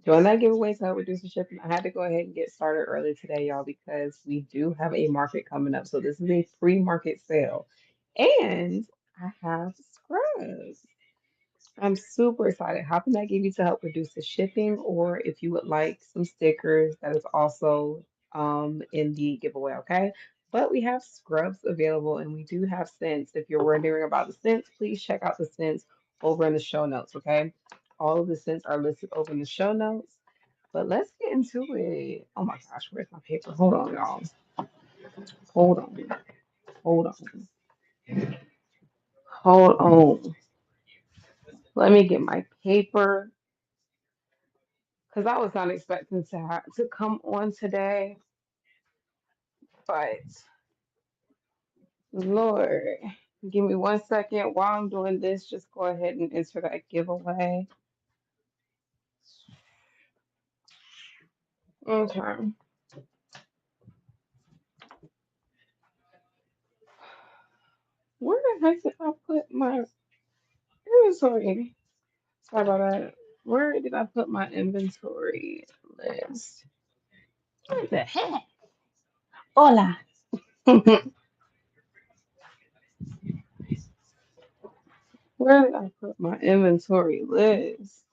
Doing that giveaway to help reduce the shipping, I had to go ahead and get started early today, y'all, because we do have a market coming up. So this is a free market sale. And I have scrubs. I'm super excited. How can I give you to help reduce the shipping? Or if you would like some stickers, that is also in the giveaway, okay? But we have scrubs available and we do have scents. If you're wondering about the scents, please check out the scents over in the show notes, okay? All of the scents are listed over in the show notes. But let's get into it. Oh my gosh, where's my paper? Hold on, y'all. Hold on. Hold on. Hold on. Let me get my paper because I was not expecting to come on today. But Lord, give me 1 second while I'm doing this. Just go ahead and enter that giveaway. Okay. Where the heck did I put my inventory? Sorry about that. Where did I put my inventory list? What the heck? Hola. Where did I put my inventory list?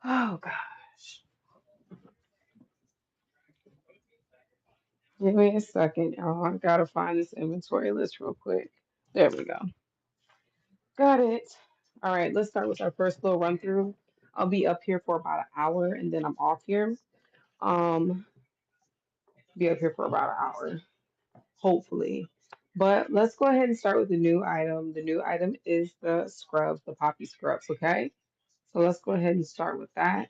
Oh gosh. Give me a second, y'all. I gotta find this inventory list real quick. There we go. Got it. All right, let's start with our first little run through. I'll be up here for about an hour and then I'm off here. Um, be up here for about an hour, hopefully. But let's go ahead and start with the new item. The new item is the scrubs, the poppy scrubs, okay? So let's go ahead and start with that.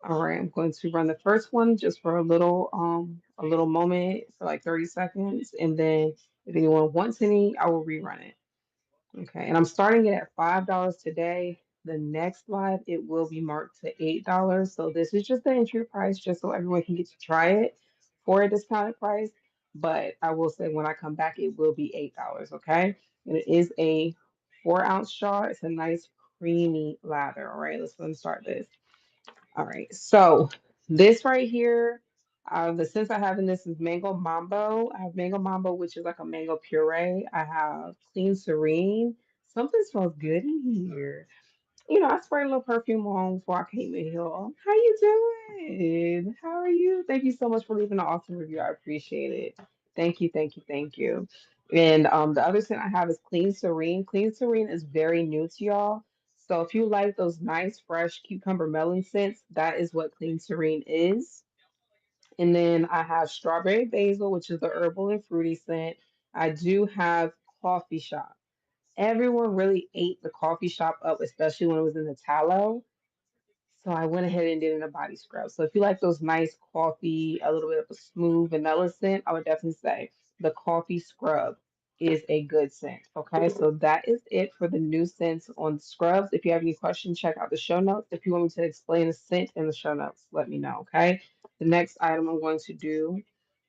All right, I'm going to run the first one just for a little moment for like 30 seconds. And then if anyone wants any, I will rerun it. Okay, and I'm starting it at $5 today. The next live, it will be marked to $8. So this is just the entry price, just so everyone can get to try it for a discounted price. But I will say when I come back, it will be $8, okay? And it is a 4 ounce jar. It's a nice creamy lather. All right, let's go and start this. All right, so this right here, the scents I have in this is Mango Mambo. I have Mango Mambo, which is like a mango puree. I have Clean Serene. Something smells good in here. You know, I sprayed a little perfume on before I came in here. How you doing? How are you? Thank you so much for leaving an awesome review. I appreciate it. Thank you, thank you, thank you. And the other scent I have is Clean Serene. Clean Serene is very new to y'all. So if you like those nice, fresh cucumber melon scents, that is what Clean Serene is. And then I have Strawberry Basil, which is the herbal and fruity scent. I do have Coffee Shop. Everyone really ate the coffee shop up, especially when it was in the tallow. So I went ahead and did it in a body scrub. So if you like those nice coffee, a little bit of a smooth vanilla scent, I would definitely say the coffee scrub is a good scent. Okay, so that is it for the new scents on scrubs. If you have any questions, check out the show notes. If you want me to explain the scent in the show notes, let me know. Okay, the next item I'm going to do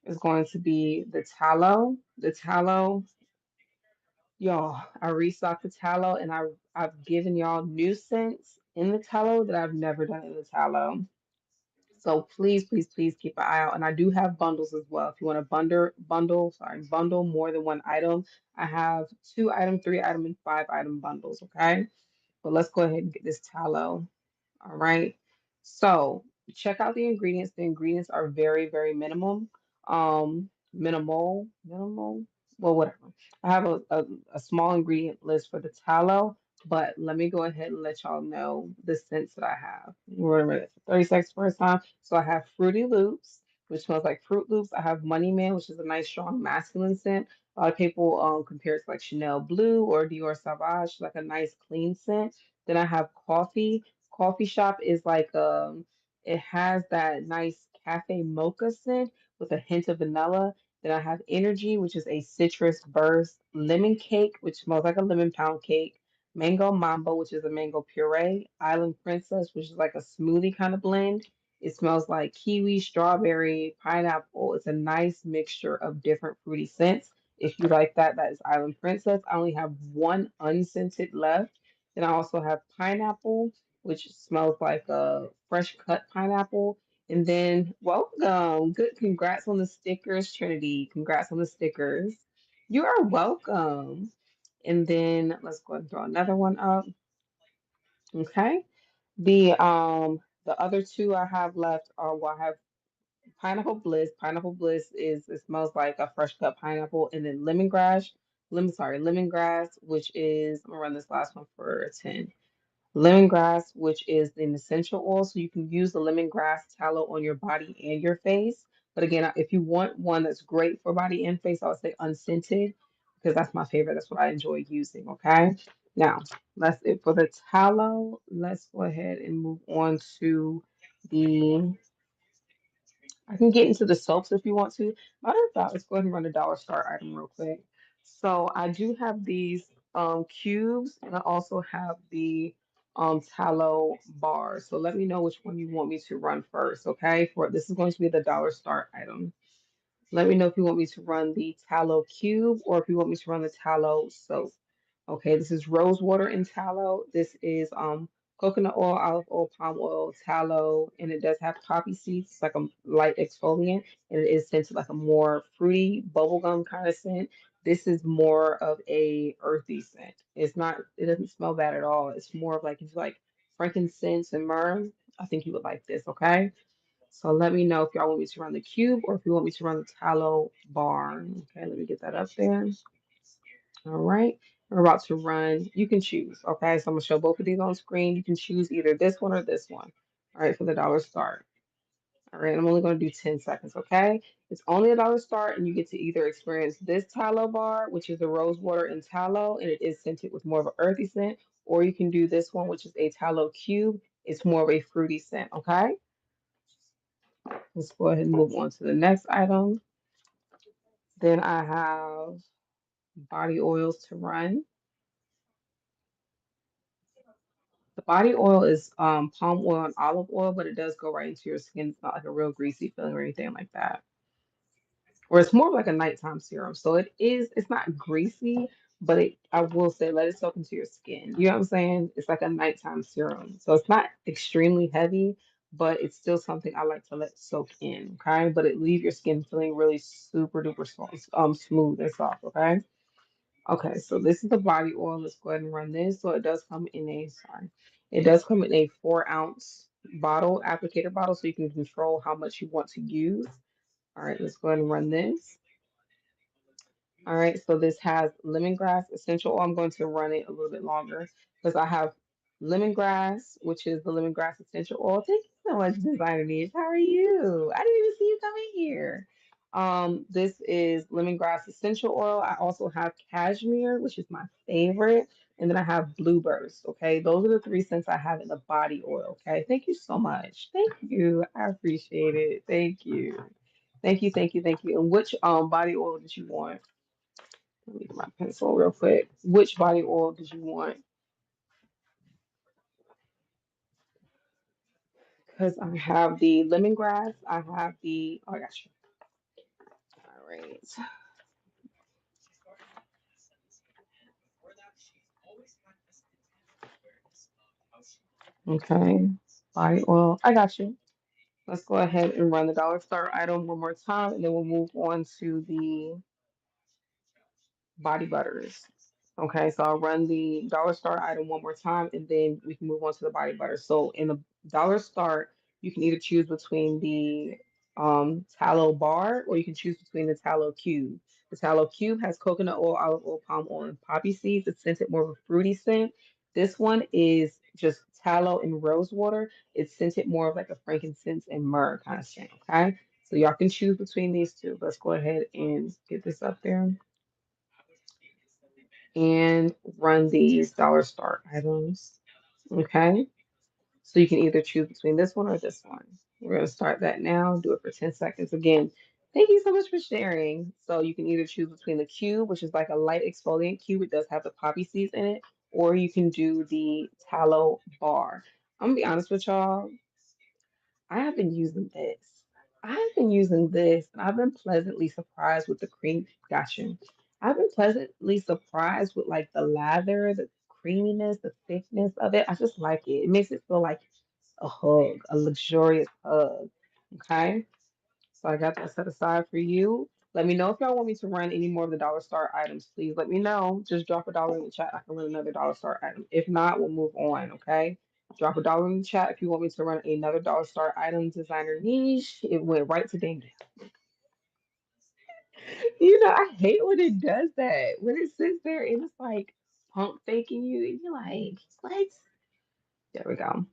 is going to be the tallow. The tallow. Y'all, I restocked the tallow and I've given y'all new scents in the tallow that I've never done in the tallow. So please, please, please keep an eye out. And I do have bundles as well. If you want to bundle more than one item, I have 2 item, 3 item, and 5 item bundles. Okay. But let's go ahead and get this tallow. All right. So check out the ingredients. The ingredients are very, very minimum. Minimal. Well, whatever. I have a small ingredient list for the tallow, but let me go ahead and let y'all know the scents that I have. We're gonna it for 30 seconds first time. So I have Fruity Loops, which smells like Fruit Loops. I have Money Man, which is a nice, strong masculine scent. A lot of people compare it to like Chanel Blue or Dior Sauvage, like a nice clean scent. Then I have Coffee. Coffee Shop is like it has that nice cafe mocha scent with a hint of vanilla. Then I have Energy, which is a citrus burst, lemon cake, which smells like a lemon pound cake, mango mambo, which is a mango puree, island princess, which is like a smoothie kind of blend. It smells like kiwi, strawberry, pineapple. It's a nice mixture of different fruity scents. If you like that, that is Island Princess. I only have one unscented left. Then I also have pineapple, which smells like a fresh cut pineapple. And then welcome. Good. Congrats on the stickers, Trinity. Congrats on the stickers. You are welcome. And then let's go ahead and throw another one up. Okay. The other two I have left are well, I have pineapple bliss. Pineapple bliss is it smells like a fresh cut pineapple, and then lemongrass, which is I'm gonna run this last one for a 10. Lemongrass, which is an essential oil, so you can use the lemongrass tallow on your body and your face. But again, if you want one that's great for body and face, I would say unscented because that's my favorite. That's what I enjoy using. Okay. Now, that's it for the tallow. Let's go ahead and move on to the I can get into the soaps if you want to. Matter of fact, let's go ahead and run the dollar store item real quick. So I do have these cubes and I also have the tallow bars. So let me know which one you want me to run first, okay? For this is going to be the dollar store item. Let me know if you want me to run the tallow cube or if you want me to run the tallow soap. Okay, this is rose water and tallow. This is coconut oil, olive oil, palm oil, tallow, and it does have poppy seeds. It's like a light exfoliant, and it is scented like a more fruity bubblegum kind of scent. This is more of a earthy scent. It's not, it doesn't smell bad at all. It's more of like if you like frankincense and myrrh, I think you would like this, okay? So let me know if y'all want me to run the cube or if you want me to run the tallow bar. Okay, let me get that up there. All right. We're about to run. You can choose. Okay, so I'm gonna show both of these on screen. You can choose either this one or this one. All right, for the dollar start. All right, I'm only gonna do 10 seconds, okay? It's only a dollar start, and you get to either experience this tallow bar, which is the rose water and tallow, and it is scented with more of an earthy scent, or you can do this one, which is a tallow cube. It's more of a fruity scent, okay? Let's go ahead and move on to the next item. Then I have body oils to run. The body oil is palm oil and olive oil, but it does go right into your skin. It's not like a real greasy feeling or anything like that. Or it's more of like a nighttime serum. So it's not greasy, but I will say let it soak into your skin. You know what I'm saying? It's like a nighttime serum. So it's not extremely heavy, but it's still something I like to let soak in, okay? But it leave your skin feeling really super duper soft, smooth and soft, okay? Okay, so this is the body oil. Let's go ahead and run this. So it does come in it does come in a 4 ounce bottle, applicator bottle, so you can control how much you want to use. All right, let's go ahead and run this. All right, so this has lemongrass essential oil. I'm going to run it a little bit longer because I have lemongrass, which is the lemongrass essential oil. Thank you so much, Designer Niche. How are you? I didn't even see you coming here. This is lemongrass essential oil. I also have cashmere, which is my favorite, and then I have blueburst. Okay, those are the three scents I have in the body oil. Okay, thank you so much. Thank you. I appreciate it. Thank you. Thank you, thank you, thank you. And which body oil did you want? Let me get my pencil real quick. Which body oil did you want? Because I have the lemongrass. I have the, oh, I got you. All right. Okay. Body oil. I got you. Let's go ahead and run the dollar store item one more time, and then we'll move on to the body butters. Okay, so I'll run the dollar start item one more time and then we can move on to the body butter. So in the dollar start, you can either choose between the tallow bar or you can choose between the tallow cube. The tallow cube has coconut oil, olive oil, palm oil, and poppy seeds. It's scented more of a fruity scent. This one is just tallow and rose water. It's scented more of like a frankincense and myrrh kind of scent. Okay, so y'all can choose between these two. Let's go ahead and get this up there and run these dollar start items. Okay, so you can either choose between this one or this one. We're going to start that now. Do it for 10 seconds. Again, thank you so much for sharing. So you can either choose between the cube, which is like a light exfoliant cube. It does have the poppy seeds in it, or you can do the tallow bar. I'm gonna be honest with y'all. I have been using this. I have been using this, and I've been pleasantly surprised with the cream. Gotcha. I've been pleasantly surprised with like the lather, the creaminess, the thickness of it. I just like it. It makes it feel like a hug, a luxurious hug. Okay. So I got that set aside for you. Let me know if y'all want me to run any more of the dollar star items. Please let me know. Just drop a dollar in the chat. I can run another dollar star item. If not, we'll move on. Okay. Drop a dollar in the chat if you want me to run another dollar star item designer niche. It went right to Dame. I hate when it does that. When it sits there and it's like pump faking you, and you're like, what? There we go.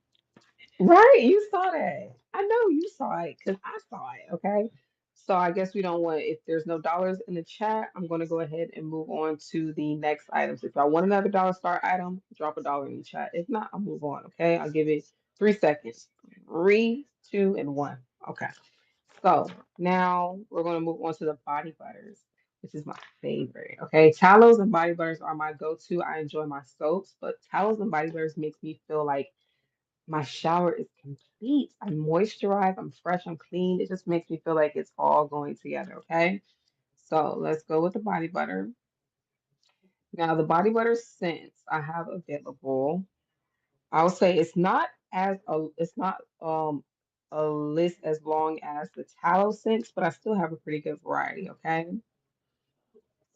Right, you saw that. I know you saw it because I saw it. Okay. So I guess we don't want, if there's no dollars in the chat, I'm going to go ahead and move on to the next items. If I want another dollar star item, drop a dollar in the chat. If not, I'll move on. Okay. I'll give it 3 seconds. Three, two, and one. Okay. So now we're going to move on to the body butters, which is my favorite. Okay. Tallows and body butters are my go-to. I enjoy my soaps, but tallows and body butters makes me feel like my shower is complete. I'm moisturized, I'm fresh, I'm clean. It just makes me feel like it's all going together, okay? So let's go with the body butter. Now, the body butter scents I have available, I would say it's not a list as long as the tallow scents, but I still have a pretty good variety, okay?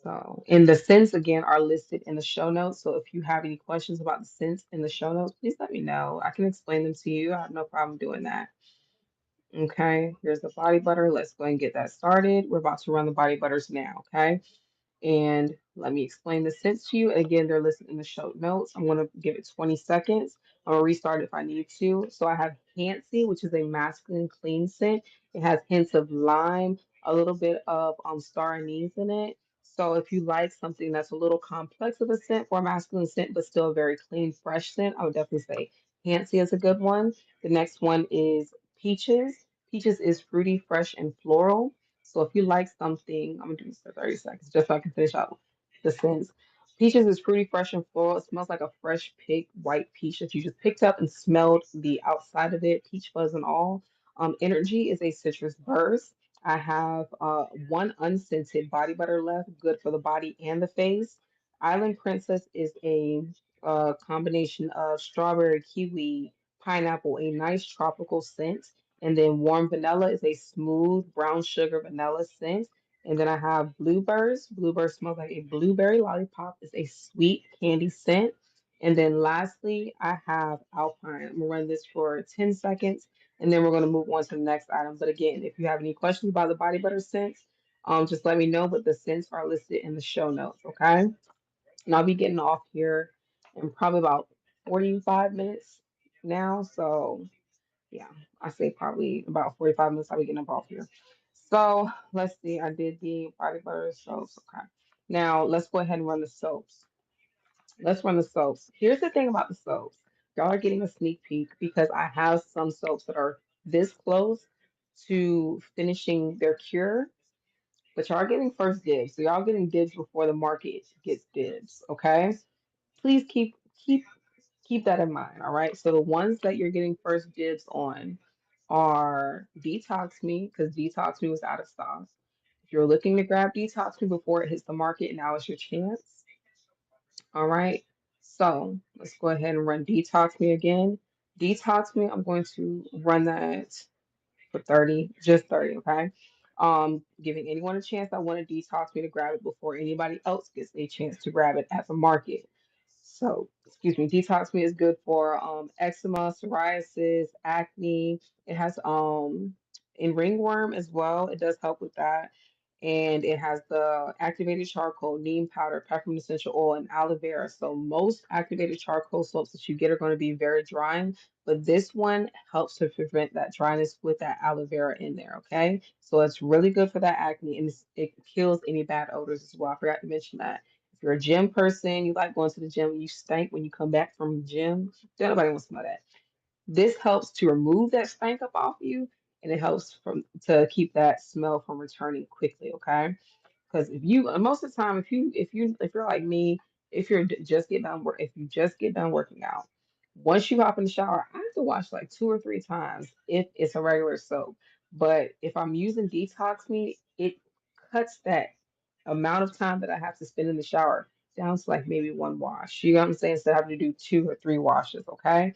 So, and the scents again are listed in the show notes. So if you have any questions about the scents in the show notes, please let me know. I can explain them to you. I have no problem doing that. Okay, here's the body butter. Let's go and get that started. We're about to run the body butters now, okay? And let me explain the scents to you. Again, they're listed in the show notes. I'm going to give it 20 seconds. I'm going to restart if I need to. So I have Hancy, which is a masculine clean scent. It has hints of lime, a little bit of star anise in it. So if you like something that's a little complex of a scent for a masculine scent, but still a very clean, fresh scent, I would definitely say Hancy is a good one. The next one is Peaches. Peaches is fruity, fresh, and floral. So if you like something, I'm gonna do this for 30 seconds just so I can finish out the sentence. Peaches is fruity, fresh, and floral. It smells like a fresh picked white peach that you just picked up and smelled the outside of it, peach fuzz and all. Energy is a citrus burst. I have one unscented body butter left, good for the body and the face. Island Princess is a combination of strawberry, kiwi, pineapple, a nice tropical scent. And then warm vanilla is a smooth brown sugar vanilla scent. And then I have bluebirds. Bluebird smells like a blueberry lollipop. It's a sweet candy scent. And then lastly, I have alpine. I'm gonna run this for 10 seconds and then we're gonna move on to the next item. But again, if you have any questions about the body butter scents, just let me know. But the scents are listed in the show notes, okay? And I'll be getting off here in probably about 45 minutes now. So yeah, I say probably about 45 minutes I'll be getting up off here. So let's see, I did the body butter soaps. Okay. Now let's go ahead and run the soaps. Let's run the soaps. Here's the thing about the soaps. Y'all are getting a sneak peek because I have some soaps that are this close to finishing their cure, but y'all are getting first dibs. So y'all getting dibs before the market gets dibs. Okay. Please keep that in mind, all right? So the ones that you're getting first dibs on are Detox Me, because Detox Me was out of stock. If you're looking to grab Detox Me before it hits the market, now is your chance. All right. So let's go ahead and run Detox Me again. Detox Me, I'm going to run that for 30, just 30, okay? Giving anyone a chance that want to detox me to grab it before anybody else gets a chance to grab it at the market. So, excuse me, detox me is good for eczema, psoriasis, acne. It has in ringworm as well. It does help with that. And it has the activated charcoal, neem powder, peppermint essential oil, and aloe vera. So most activated charcoal soaps that you get are going to be very drying, but this one helps to prevent that dryness with that aloe vera in there. Okay, so it's really good for that acne, and it kills any bad odors as well. I forgot to mention that. If you're a gym person, you like going to the gym, you stink when you come back from the gym. Nobody wants to know that. This helps to remove that stank up off you, and it helps from to keep that smell from returning quickly. Okay, because if you most of the time, if you're like me, if you're just get done work, if you just get done working out, once you hop in the shower, I have to wash like 2 or 3 times if it's a regular soap. But if I'm using Detox Me, it cuts that amount of time that I have to spend in the shower down to like maybe one wash. You know what I'm saying? So I have to do 2 or 3 washes, okay?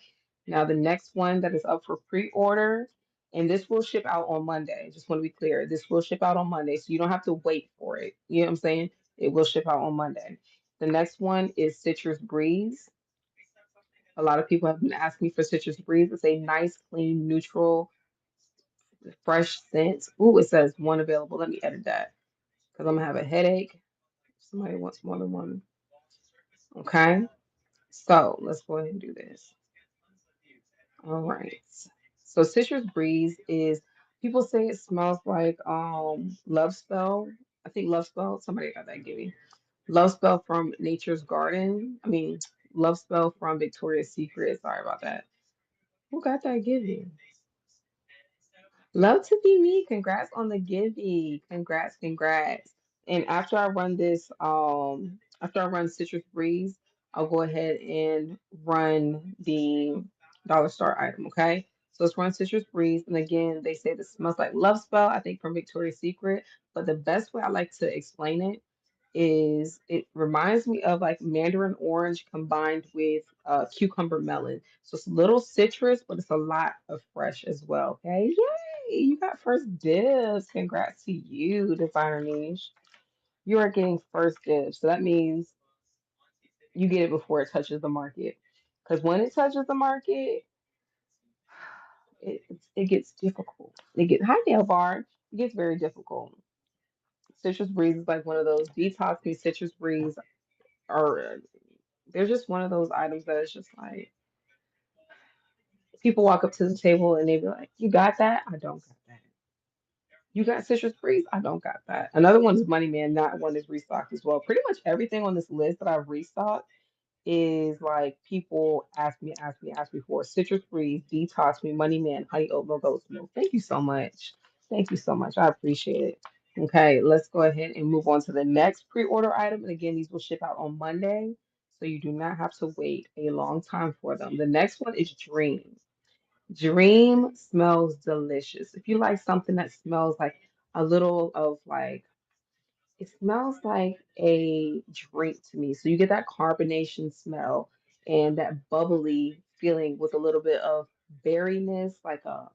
Now the next one that is up for pre-order, and this will ship out on Monday. Just want to be clear. This will ship out on Monday, so you don't have to wait for it. You know what I'm saying? It will ship out on Monday. The next one is Citrus Breeze. A lot of people have been asking me for Citrus Breeze. It's a nice, clean, neutral, fresh scent. Ooh, it says one available. Let me edit that because I'm gonna have a headache. Somebody wants more than one. Okay, so let's go ahead and do this. All right. So Citrus Breeze is people say it smells like Love Spell. I think Love Spell. Somebody got that, give me. Love Spell from Nature's Garden. I mean, Love Spell from Victoria's Secret. Sorry about that. Who got that, give me? Love to be me. Congrats on the Gibby. Congrats, congrats. And after I run this, after I run Citrus Breeze, I'll go ahead and run the Dollar Star item, okay? So let's run Citrus Breeze. And again, they say this smells like Love Spell, I think from Victoria's Secret. But the best way I like to explain it is it reminds me of like mandarin orange combined with cucumber melon. So it's a little citrus, but it's a lot of fresh as well. Okay. Yay! You got first dibs. Congrats to you, designer niche. You are getting first dibs. So that means you get it before it touches the market. Because when it touches the market, it gets difficult. It gets hi nail bar. It gets very difficult. Citrus breeze is like one of those detox me citrus breeze are they're just one of those items that is just like people walk up to the table and they be like, "You got that? I don't got that. You got citrus freeze? I don't got that." Another one is Money Man. That one is restocked as well. Pretty much everything on this list that I've restocked is like people ask me for citrus freeze, detox me, Money Man, honey oat milk, goat's milk. Thank you so much. Thank you so much. I appreciate it. Okay, let's go ahead and move on to the next pre-order item. And again, these will ship out on Monday, so you do not have to wait a long time for them. The next one is Dream. Dream smells delicious. If you like something that smells like a little of like it smells like a drink to me. So you get that carbonation smell and that bubbly feeling with a little bit of berryness, like a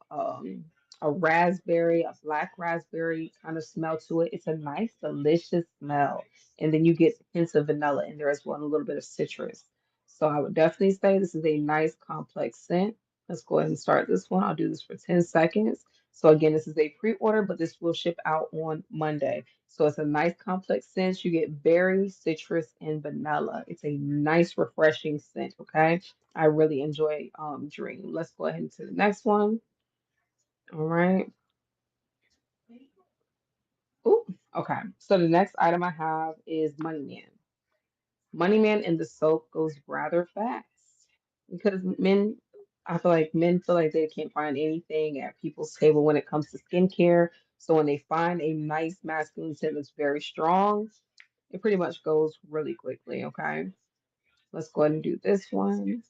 raspberry, a black raspberry kind of smell to it. It's a nice, delicious smell. And then you get hints of vanilla in there as well, and a little bit of citrus. So I would definitely say this is a nice complex scent. Let's go ahead and start this one. I'll do this for 10 seconds. So again, this is a pre-order, but this will ship out on Monday. So it's a nice complex scent. You get berry, citrus, and vanilla. It's a nice, refreshing scent. Okay. I really enjoy Dream. Let's go ahead to the next one. All right. Ooh, okay. So the next item I have is Money Man. Money Man and the soap goes rather fast because men, I feel like men feel like they can't find anything at people's table when it comes to skincare. So when they find a nice masculine scent that's very strong, it pretty much goes really quickly, okay? Let's go ahead and do this one.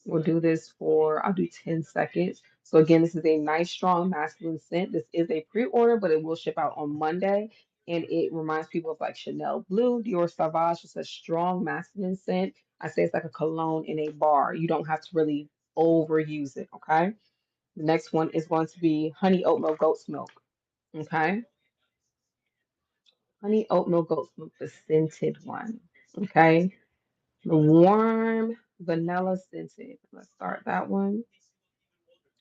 We'll do this for, I'll do 10 seconds. So again, this is a nice, strong masculine scent. This is a pre-order, but it will ship out on Monday. And it reminds people of like Chanel Blue, Dior Sauvage. It's a strong masculine scent. I say it's like a cologne in a bar. You don't have to really overuse it, okay? The next one is going to be honey oat milk goat's milk, okay? Honey oat milk goat's milk, the scented one, okay? The warm vanilla scented. Let's start that one.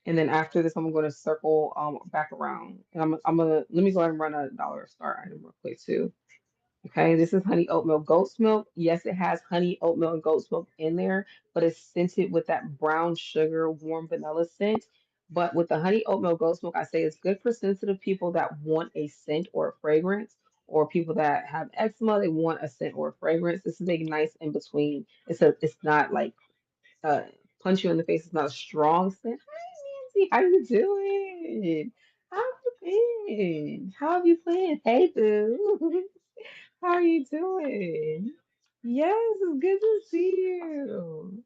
And then after this, I'm going to circle back around. And I'm gonna let me go ahead and run a dollar start item real quick too. Okay, this is honey oat milk goat's milk. Yes, it has honey oat milk and goat's milk in there, but it's scented with that brown sugar warm vanilla scent. But with the honey oat milk goat's milk, I say it's good for sensitive people that want a scent or a fragrance, or people that have eczema, they want a scent or a fragrance. This is a nice in between. It's not like uh punch you in the face. It's not a strong scent. Hi, Nancy. How you doing? How have you been? How have you been? Hey, boo. How are you doing? Yes, it's good to see you.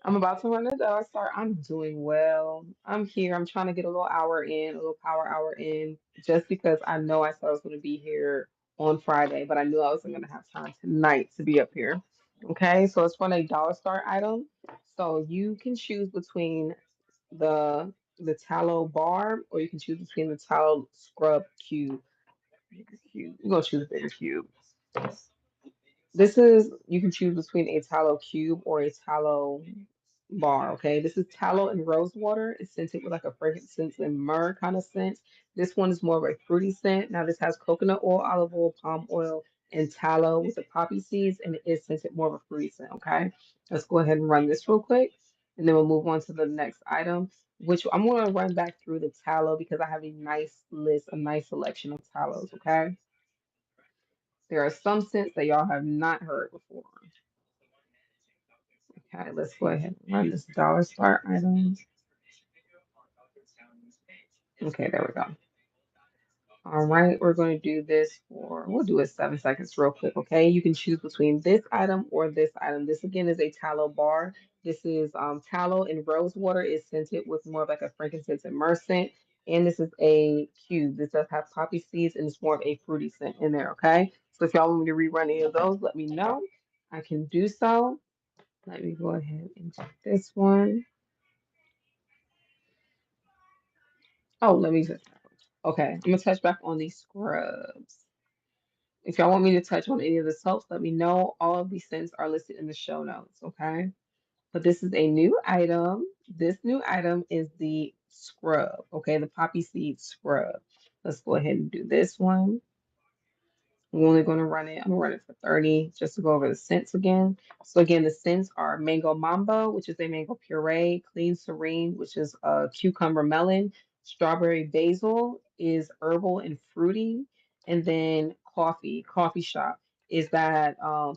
I'm about to run the dollar start. I'm doing well. I'm here. I'm trying to get a little hour in, a little power hour in, just because I know I said I was going to be here on Friday, but I knew I wasn't gonna have time tonight to be up here. Okay, so it's from a dollar store item. So you can choose between the tallow bar, or you can choose between the tallow scrub cube. Bigger cube. We're gonna choose the bigger cube. This is, you can choose between a tallow cube or a tallow bar. Okay, this is tallow and rose water. It's scented with like a frankincense and myrrh kind of scent. This one is more of a fruity scent. Now this has coconut oil, olive oil, palm oil, and tallow with the poppy seeds, and it is scented more of a fruity scent. Okay, let's go ahead and run this real quick, and then we'll move on to the next item, which I'm going to run back through the tallow because I have a nice list, a nice selection of tallows. Okay, there are some scents that y'all have not heard before. Okay, let's go ahead and run this dollar store item. Okay, there we go. All right, we're going to do this for, we'll do it 7 seconds real quick, okay? You can choose between this item or this item. This again is a tallow bar. This is tallow and rose water is scented with more of like a frankincense and myrrh scent. And this is a cube. This does have poppy seeds and it's more of a fruity scent in there, okay? So if y'all want me to rerun any of those, let me know. I can do so. Let me go ahead and do this one. Oh, let me just, okay, I'm gonna touch back on these scrubs. If y'all want me to touch on any of the soaps, let me know. All of these scents are listed in the show notes, okay? But this is a new item. This new item is the scrub, okay? The poppy seed scrub. Let's go ahead and do this one. I'm only going to run it. I'm going to run it for 30 just to go over the scents again. So again, the scents are mango mambo, which is a mango puree, clean serene, which is a cucumber melon, strawberry basil is herbal and fruity, and then coffee shop is that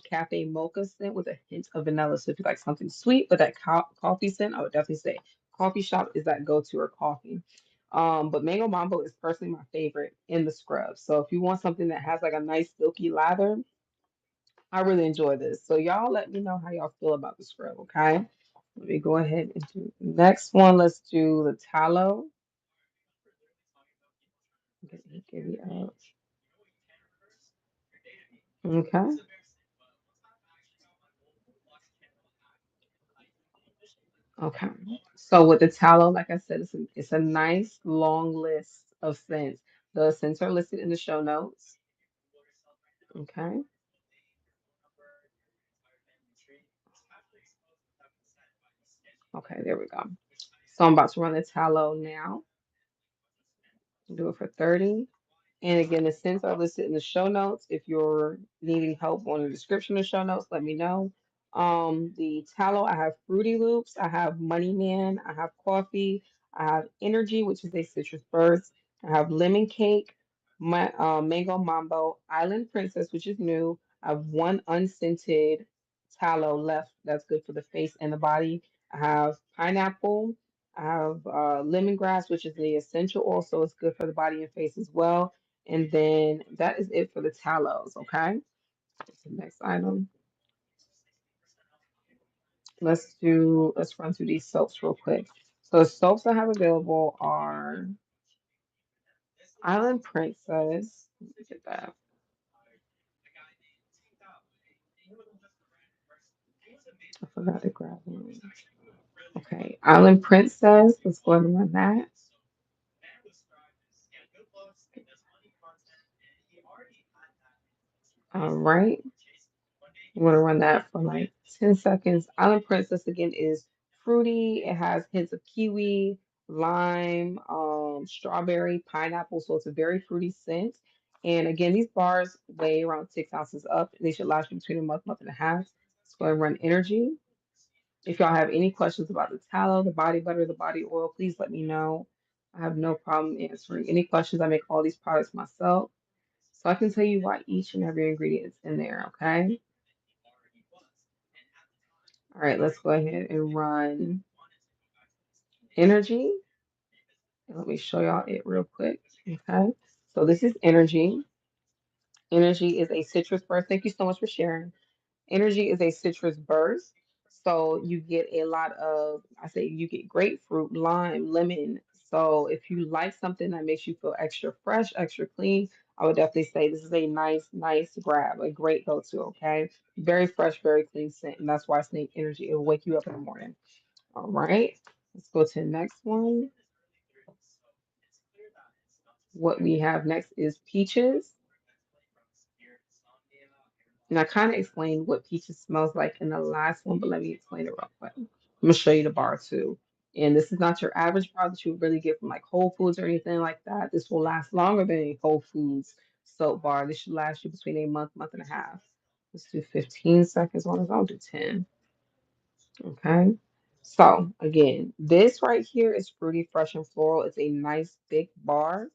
cafe mocha scent with a hint of vanilla. So if you like something sweet, but that coffee scent, I would definitely say coffee shop is that go-to or coffee. But Mango Mambo is personally my favorite in the scrub. So if you want something that has like a nice silky lather, I really enjoy this. So y'all let me know how y'all feel about the scrub, okay? Let me go ahead and do the next one. Let's do the tallow. Get it out. Okay. Okay. So with the tallow, like I said, it's a nice long list of scents. The scents are listed in the show notes. Okay. Okay, there we go. So I'm about to run the tallow now. Do it for 30. And again, the scents are listed in the show notes. If you're needing help on the description of show notes, let me know. The tallow, I have Fruity Loops, I have Money Man, I have Coffee, I have Energy, which is a citrus burst, I have Lemon Cake, Mango Mambo, Island Princess, which is new. I have one unscented tallow left that's good for the face and the body. I have Pineapple. I have lemongrass, which is the essential oil, so it's good for the body and face as well. And then that is it for the tallows, okay? That's the next item. Let's run through these soaps real quick. So the soaps I have available are Island Princess. Let me get that. I forgot to grab one. Okay, Island Princess. Let's go ahead and run that. All right. I'm gonna run that for like 10 seconds. Island Princess again is fruity. It has hints of kiwi, lime, strawberry, pineapple. So it's a very fruity scent. And again, these bars weigh around 6 ounces up. They should last you between a month, month and a half. Let's go ahead and run energy. If y'all have any questions about the tallow, the body butter, the body oil, please let me know. I have no problem answering any questions. I make all these products myself. So I can tell you why each and every ingredient is in there, okay? All right, let's go ahead and run energy. And let me show y'all it real quick. Okay. So this is energy. Energy is a citrus burst. Thank you so much for sharing. Energy is a citrus burst. So you get a lot of, I say you get grapefruit, lime, lemon. So if you like something that makes you feel extra fresh, extra clean, I would definitely say this is a nice grab, a great go-to, okay? Very fresh, very clean scent, and that's why it's named Energy. It will wake you up in the morning. All right, let's go to the next one. What we have next is Peaches. And I kind of explained what peaches smells like in the last one, but let me explain it real quick. I'm gonna show you the bar too. And this is not your average bar that you would really get from like Whole Foods or anything like that. This will last longer than a Whole Foods soap bar. This should last you between a month and a half. Let's do 15 seconds on this. I'll do 10. Okay. So again, this right here is Fruity Fresh and Floral. It's a nice thick bar.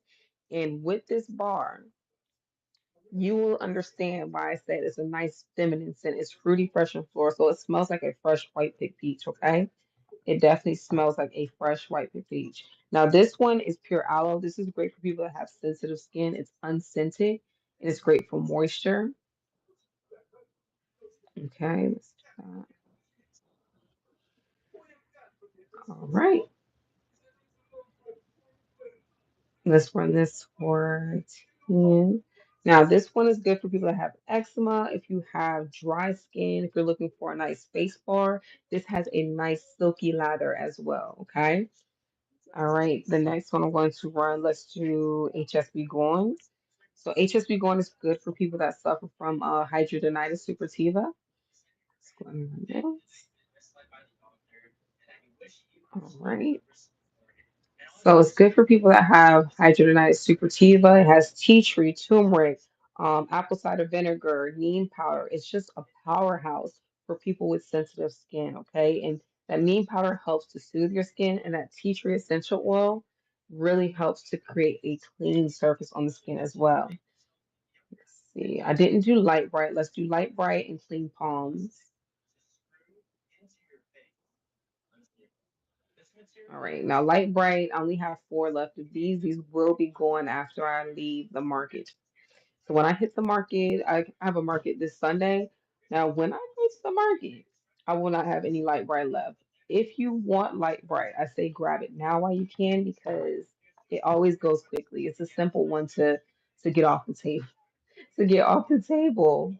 And with this bar, you will understand why I said it's a nice feminine scent. It's fruity, fresh, and floral, so it smells like a fresh white pick peach, okay? It definitely smells like a fresh white pick peach. Now, this one is pure aloe. This is great for people that have sensitive skin. It's unscented, and it's great for moisture. Okay, let's do that. All right, let's run this for 10. Now, this one is good for people that have eczema. If you have dry skin, if you're looking for a nice face bar, this has a nice silky lather as well. Okay. All right. The next one I'm going to run, let's do HSB Goins. So, HSB Goin is good for people that suffer from hidradenitis suppurativa. Let's go ahead and run this. All right. So it's good for people that have hidradenitis suppurativa. It has tea tree, turmeric, apple cider vinegar, neem powder. It's just a powerhouse for people with sensitive skin, okay? And that neem powder helps to soothe your skin, and that tea tree essential oil really helps to create a clean surface on the skin as well. Let's see. I didn't do light bright. Let's do light bright and clean palms. All right, now light bright, I only have four left of these. These will be going after I leave the market. So when I hit the market, I have a market this Sunday. Now, when I go to the market, I will not have any light bright left. If you want light bright, I say grab it now while you can because it always goes quickly. It's a simple one to get off the table. To get off the table.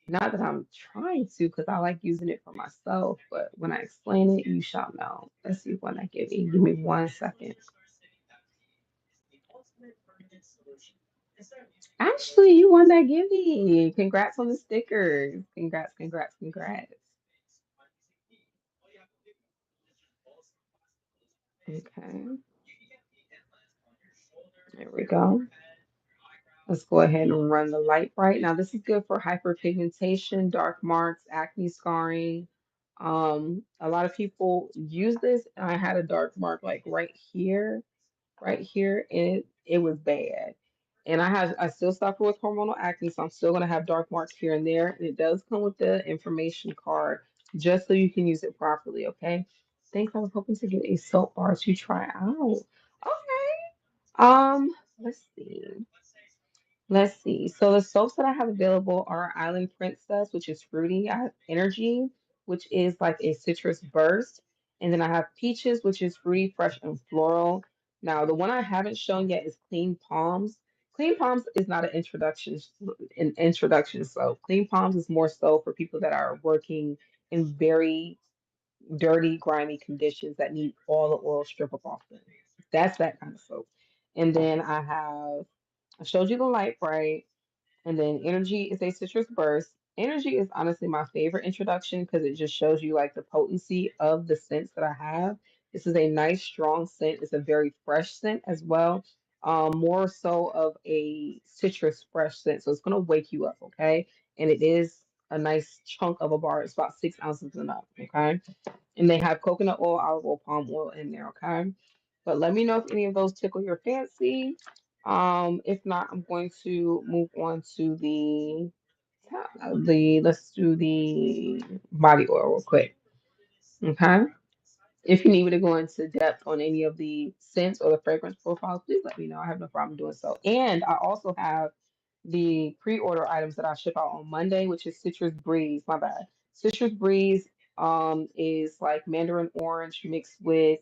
Not that I'm trying to, because I like using it for myself, but when I explain it, you shall know. Let's see what I give you. Give me 1 second. Actually, you won that gimme. Congrats on the stickers. Congrats. Okay, there we go. Let's go ahead and run the light bright. Now, this is good for hyperpigmentation, dark marks, acne scarring. A lot of people use this. I had a dark mark like right here, and it was bad. And I still suffer with hormonal acne, so I'm still gonna have dark marks here and there. And it does come with the information card just so you can use it properly, okay? Thanks. I was hoping to get a soap bar to try out. Okay. Let's see. Let's see. So the soaps that I have available are Island Princess, which is fruity. I have Energy, which is like a citrus burst. And then I have Peaches, which is fruity, fresh, and floral. Now, the one I haven't shown yet is Clean Palms. Clean Palms is not an introduction soap. Clean Palms is more so for people that are working in very dirty, grimy conditions that need all the oil strip up off them. That's that kind of soap. And then I showed you the light bright. And then energy is a citrus burst. Energy is honestly my favorite introduction because it just shows you like the potency of the scents that I have. This is a nice, strong scent. It's a very fresh scent as well. More so of a citrus fresh scent. So it's gonna wake you up, okay? And it is a nice chunk of a bar. It's about 6 ounces and up, okay? And they have coconut oil, olive oil, palm oil in there, okay? But let me know if any of those tickle your fancy. If not, I'm going to move on to the let's do the body oil real quick. Okay. If you need me to go into depth on any of the scents or the fragrance profiles, please let me know. I have no problem doing so. And I also have the pre-order items that I ship out on Monday, which is Citrus Breeze. My bad. Citrus Breeze is like mandarin orange mixed with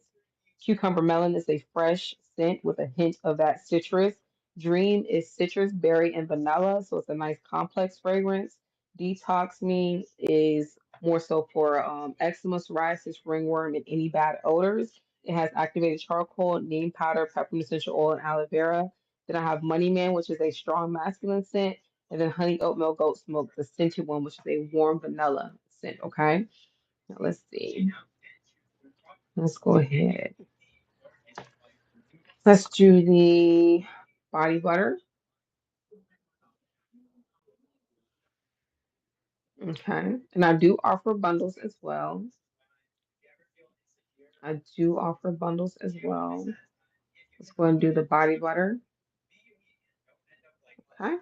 cucumber melon. It's a fresh scent with a hint of that citrus. Dream is citrus, berry, and vanilla, so it's a nice complex fragrance. Detox Me is more so for eczema, psoriasis, ringworm, and any bad odors. It has activated charcoal, neem powder, peppermint essential oil, and aloe vera. Then I have Money Man, which is a strong masculine scent, and then Honey Oatmeal Goat Smoke, the scented one, which is a warm vanilla scent. Okay, now let's see. Let's go ahead. Let's do the body butter. Okay, and I do offer bundles as well. I do offer bundles as well. Let's go and do the body butter. Okay.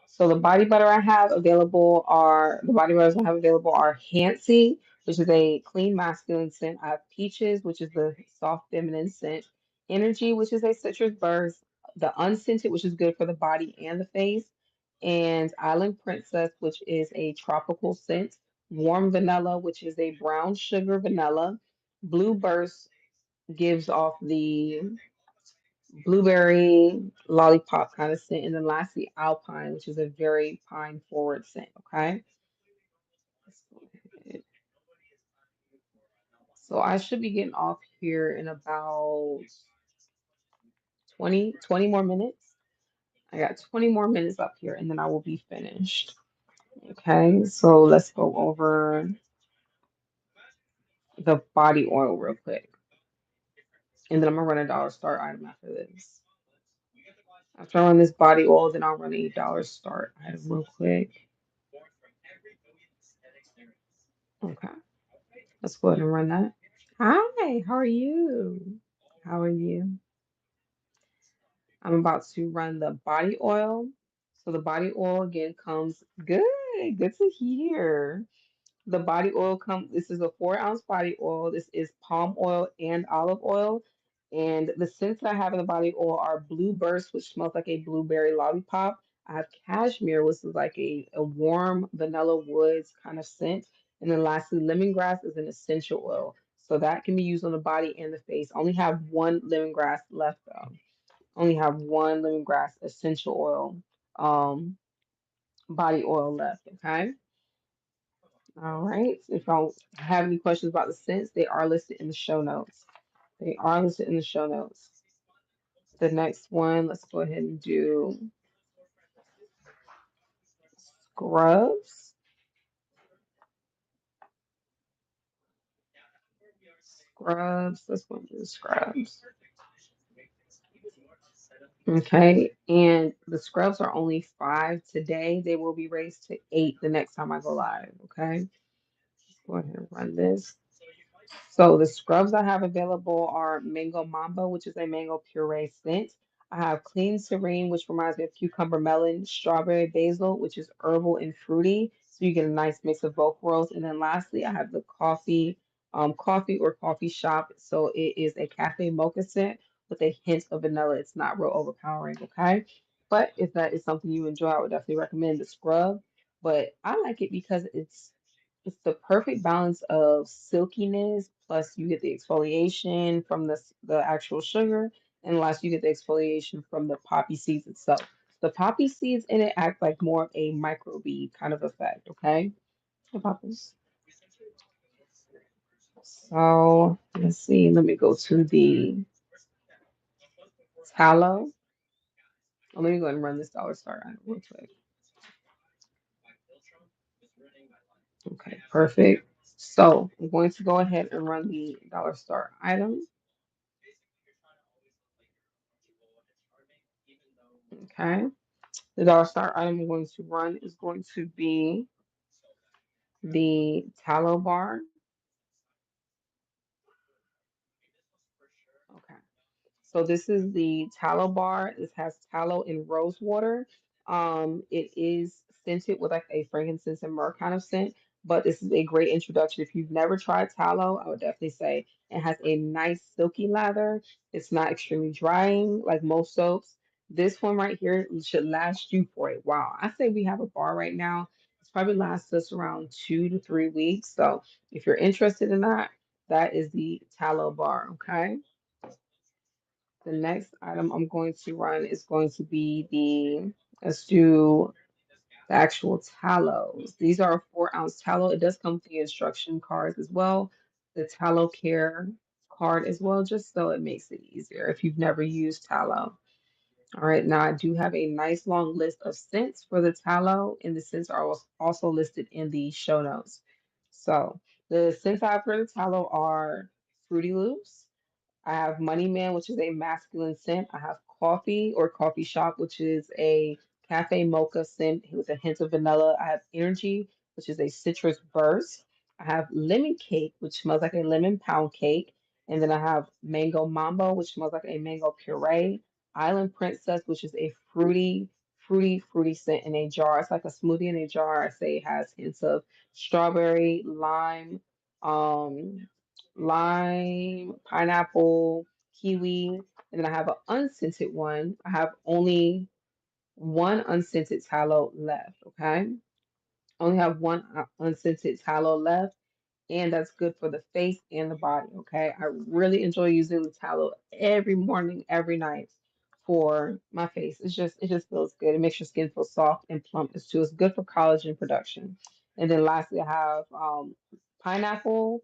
So the body butter I have available are the body butters I have available are Hancy, which is a clean masculine scent. I have Peaches, which is the soft feminine scent. Energy, which is a citrus burst. The unscented, which is good for the body and the face. And Island Princess, which is a tropical scent. Warm vanilla, which is a brown sugar vanilla. Blue burst gives off the blueberry lollipop kind of scent, and then lastly alpine, which is a very pine forward scent. Okay, let's go ahead. So I should be getting off here in about 20 more minutes. I got 20 more minutes up here and then I will be finished. Okay, so let's go over the body oil real quick, and then I'm gonna run a dollar start item after this. After I run this body oil, then I'll run a dollar start item real quick. Okay, let's go ahead and run that. Hi, how are you? How are you? I'm about to run the body oil. So the body oil again comes good. Good to hear. The body oil comes, this is a 4 ounce body oil. This is palm oil and olive oil. And the scents that I have in the body oil are Blue Burst, which smells like a blueberry lollipop. I have Cashmere, which is like a warm vanilla woods kind of scent. And then lastly, lemongrass is an essential oil. So that can be used on the body and the face. I only have one lemongrass left though. Only have one lemongrass essential oil, body oil left. Okay. All right. If y'all have any questions about the scents, they are listed in the show notes. They are listed in the show notes. The next one, let's go ahead and do scrubs. Scrubs. Let's go and do the scrubs. Okay. And the scrubs are only 5 today. They will be raised to 8 the next time I go live. Okay. Let's go ahead and run this. So the scrubs I have available are Mango Mambo, which is a mango puree scent. I have Clean Serene, which reminds me of cucumber melon, strawberry basil, which is herbal and fruity. So you get a nice mix of both worlds. And then lastly, I have the coffee or coffee shop. So it is a cafe mocha scent with a hint of vanilla. It's not real overpowering, okay? But if that is something you enjoy, I would definitely recommend the scrub. But I like it because it's the perfect balance of silkiness, plus you get the exfoliation from the actual sugar, and last you get the exfoliation from the poppy seeds itself. The poppy seeds in it act like more of a microbead kind of effect, okay? The poppies. So let's see, let me go to the tallow. Oh, let me go ahead and run this dollar start item real quick. Okay, perfect. So I'm going to go ahead and run the dollar start item. Okay. The dollar star item I'm going to run is going to be the tallow bar. Okay. So this is the tallow bar. This has tallow and rose water. It is scented with like a frankincense and myrrh kind of scent, but this is a great introduction. If you've never tried tallow, I would definitely say it has a nice silky lather. It's not extremely drying like most soaps. This one right here should last you for a while. I say we have a bar right now. It's probably lasts us around 2 to 3 weeks. So if you're interested in that, that is the tallow bar. Okay. The next item I'm going to run is going to be let's do the actual tallows. These are a 4-ounce tallow. It does come with the instruction cards as well, the tallow care card as well, just so it makes it easier if you've never used tallow. All right, now I do have a nice long list of scents for the tallow, and the scents are also listed in the show notes. So the scents I have for the tallow are Fruity Loops. I have Money Man, which is a masculine scent. I have Coffee or Coffee Shop, which is a cafe mocha scent with a hint of vanilla. I have Energy, which is a citrus burst. I have Lemon Cake, which smells like a lemon pound cake. And then I have Mango Mambo, which smells like a mango puree. Island Princess, which is a fruity scent in a jar. It's like a smoothie in a jar. I say it has hints of strawberry, um, pineapple, kiwi, and then I have an unscented one. I have only one unscented tallow left, okay? Only have one unscented tallow left, and that's good for the face and the body. Okay, I really enjoy using the tallow every morning, every night for my face. It just feels good. It makes your skin feel soft and plump. It's too. It's good for collagen production. And then lastly, I have pineapple,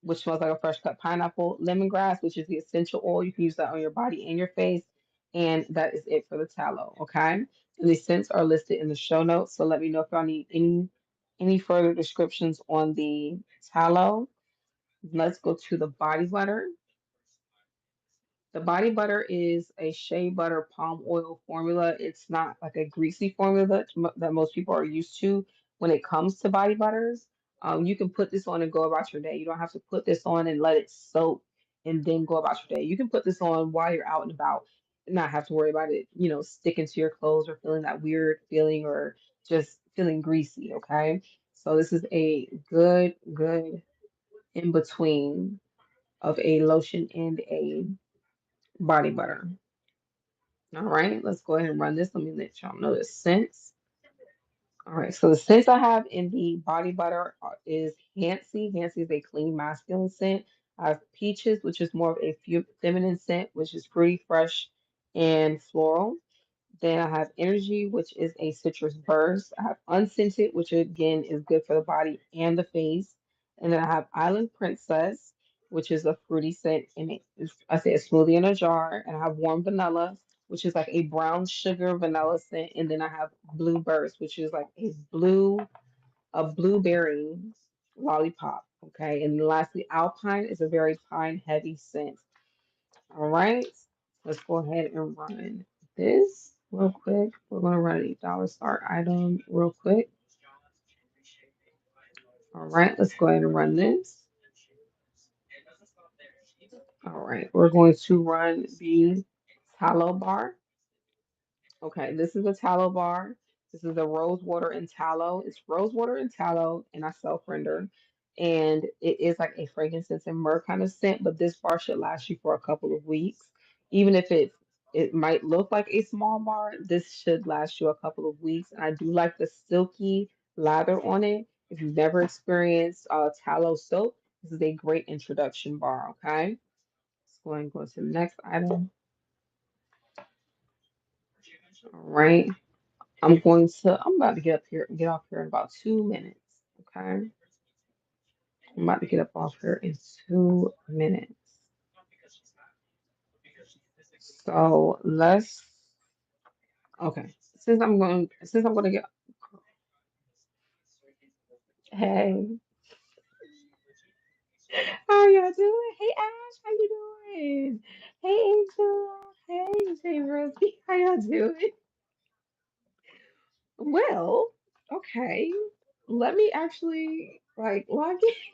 which smells like a fresh cut pineapple, lemongrass, which is the essential oil. You can use that on your body and your face. And that is it for the tallow. Okay. And the scents are listed in the show notes. So let me know if y'all need any further descriptions on the tallow. Let's go to the body butter. The body butter is a shea butter palm oil formula. It's not like a greasy formula that most people are used to when it comes to body butters. You can put this on and go about your day. You don't have to put this on and let it soak and then go about your day. You can put this on while you're out and about and not have to worry about it, sticking to your clothes or feeling that weird feeling or just feeling greasy, okay? So this is a good in between of a lotion and a body butter. All right, let's go ahead and run this. Let me let y'all know the scents. All right, so the scents I have in the body butter is Hancy. Hancy is a clean masculine scent. I have Peaches, which is more of a feminine scent, which is pretty fresh and floral. Then I have Energy, which is a citrus burst. I have Unscented, which again is good for the body and the face. And then I have Island Princess, which is a fruity scent. And I say a smoothie in a jar. And I have Warm Vanilla, which is like a brown sugar vanilla scent. And then I have Blue Burst, which is like a blueberry lollipop. Okay. And lastly, Alpine is a very pine heavy scent. All right, let's go ahead and run this real quick. We're going to run a dollar start item real quick. All right, let's go ahead and run this. All right, we're going to run the tallow bar. Okay, this is a tallow bar. This is a rose water and tallow. It's rose water and tallow, and I self render. And it is like a frankincense and myrrh kind of scent, but this bar should last you for a couple of weeks. Even if it might look like a small bar, this should last you a couple of weeks. And I do like the silky lather on it. If you've never experienced tallow soap, this is a great introduction bar, okay? Let's go and go to the next item. All right. I'm about to get off here in about 2 minutes. Okay. I'm about to get up off here in 2 minutes. So okay. Since I'm going to get, hey, how y'all doing? Hey, Ash, how you doing? Hey, Angel. Hey, Jay Rosie, how y'all doing? Well, okay. Let me actually log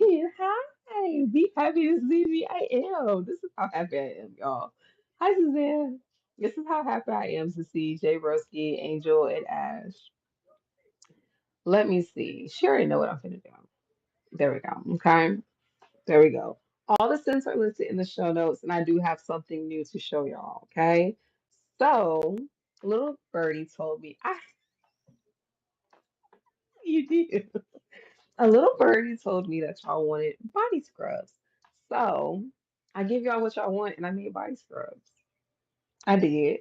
in. Hi. Be happy to see me. I am. This is how happy I am, y'all. Hi, Suzanne. This is how happy I am to see Jay Broski, Angel, and Ash. Let me see. She already know what I'm gonna do. There we go. Okay. There we go. All the scents are listed in the show notes, and I do have something new to show y'all. Okay. So, little birdie told me, you did. A little birdie told me that y'all wanted body scrubs. So I give y'all what y'all want and I made body scrubs. I did.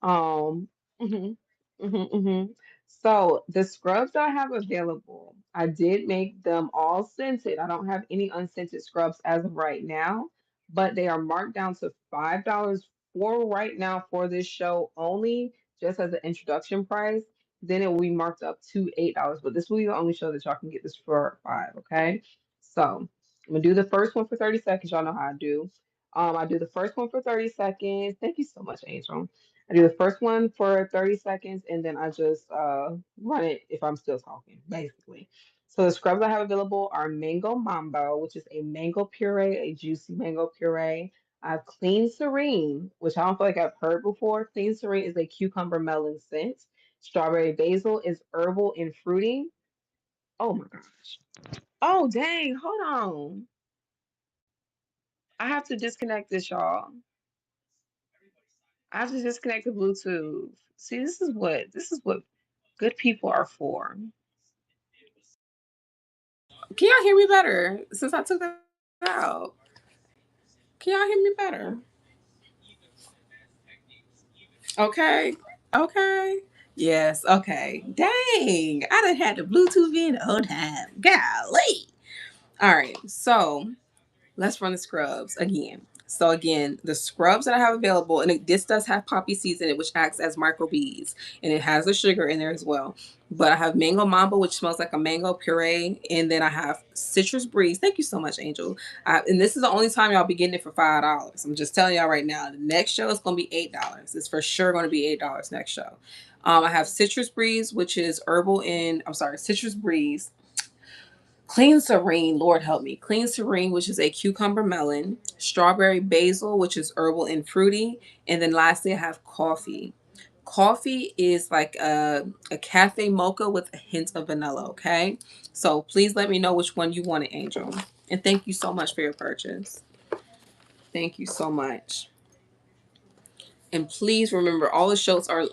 Mhm, mhm, mhm. So the scrubs that I have available, I did make them all scented. I don't have any unscented scrubs as of right now, but they are marked down to $5 for right now for this show only, just as an introduction price. Then it will be marked up to $8, but this will be the only show that y'all can get this for five. Okay, so I'm gonna do the first one for 30 seconds. Y'all know how I do. I do the first one for 30 seconds. Thank you so much, Angel. I do the first one for 30 seconds and then I just run it if I'm still talking, basically. So the scrubs I have available are Mango Mambo, which is a mango puree, a juicy mango puree. I have Clean Serene, which I don't feel like I've heard before. Clean Serene is a cucumber melon scent. Strawberry Basil is herbal and fruity. Oh my gosh. Oh dang, hold on. I have to disconnect this, y'all. I have to disconnect the Bluetooth. See, this is what good people are for. Can y'all hear me better since I took that out? Can y'all hear me better? Okay. Okay. Yes. Okay. Dang. I done had the Bluetooth in the whole time. Golly. All right. So let's run the scrubs again. So again, the scrubs that I have available, and this does have poppy seeds in it, which acts as microbeads, and it has the sugar in there as well. But I have mango mambo, which smells like a mango puree, and then I have citrus breeze. Thank you so much, Angel. And this is the only time y'all be getting it for $5. I'm just telling y'all right now. The next show is going to be $8. It's for sure going to be $8 next show. I have citrus breeze, which is herbal and I'm sorry, citrus breeze. Clean Serene, Lord help me. Clean Serene, which is a cucumber melon, strawberry basil, which is herbal and fruity, and then lastly I have coffee. Coffee is like a cafe mocha with a hint of vanilla, okay? So please let me know which one you wanted, Angel. And thank you so much for your purchase. Thank you so much. And please remember all the shows are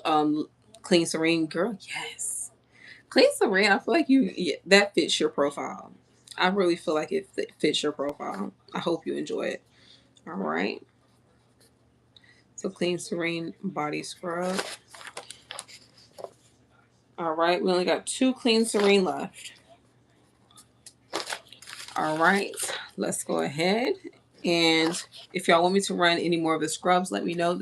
Clean Serene, girl. Yes. Clean Serene, I feel like that fits your profile. I really feel like it fits your profile. I hope you enjoy it. All right. So Clean Serene body scrub. All right. We only got two Clean Serene left. All right. Let's go ahead. And if y'all want me to run any more of the scrubs, let me know.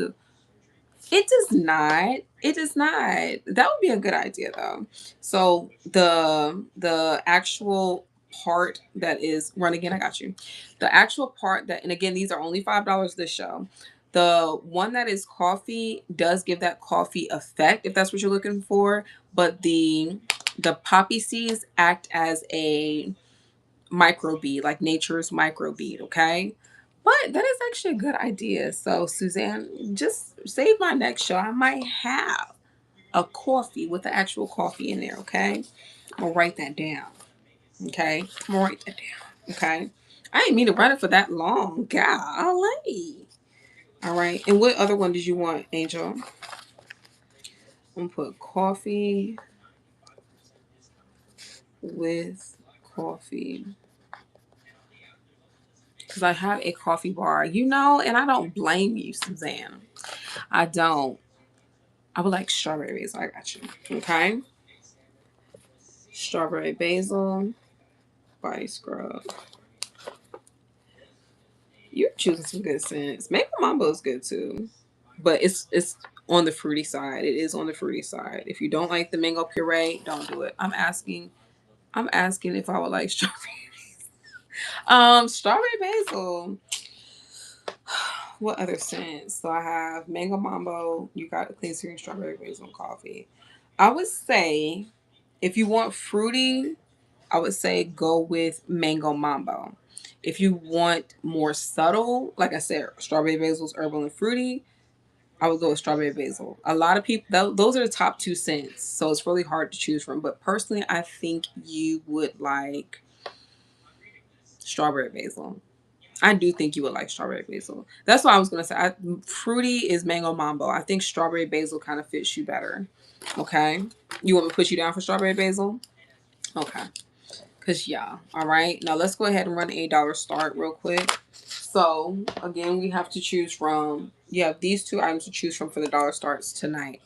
It does not. It does not. That would be a good idea though. So the actual part that is run again, I got you. The actual part that, and again, these are only $5 this show. The one that is coffee does give that coffee effect if that's what you're looking for, but the poppy seeds act as a microbead, like nature's microbead, okay? But that is actually a good idea. So, Suzanne, just save my next show. I might have a coffee with the actual coffee in there, okay? I'm gonna write that down, okay? I'm gonna write that down, okay? I didn't mean to run it for that long. Golly. All right. And what other one did you want, Angel? I'm gonna put coffee with coffee. Because I have a coffee bar, and I don't blame you, Suzanne. I don't. I would like strawberry basil. I got you. Okay. Strawberry basil body scrub. You're choosing some good scents. Maple Mambo is good too, but it's on the fruity side. It is on the fruity side. If you don't like the mango puree, don't do it. I'm asking. I'm asking if I would like strawberry. Strawberry basil. What other scents? So I have mango mambo. You got clean green strawberry basil coffee. I would say if you want fruity, I would say go with mango mambo. If you want more subtle, like I said, strawberry basil is herbal and fruity. I would go with strawberry basil. A lot of people, those are the top two scents, so it's really hard to choose from. But personally, I think you would like strawberry basil. I do think you would like strawberry basil. That's what I was gonna say. Fruity is mango mambo. I think strawberry basil kind of fits you better. Okay, you want me to put you down for strawberry basil? Okay, Cause yeah. All right. Now let's go ahead and run a dollar start real quick. So again, we have to choose from. You have these two items to choose from for the dollar starts tonight.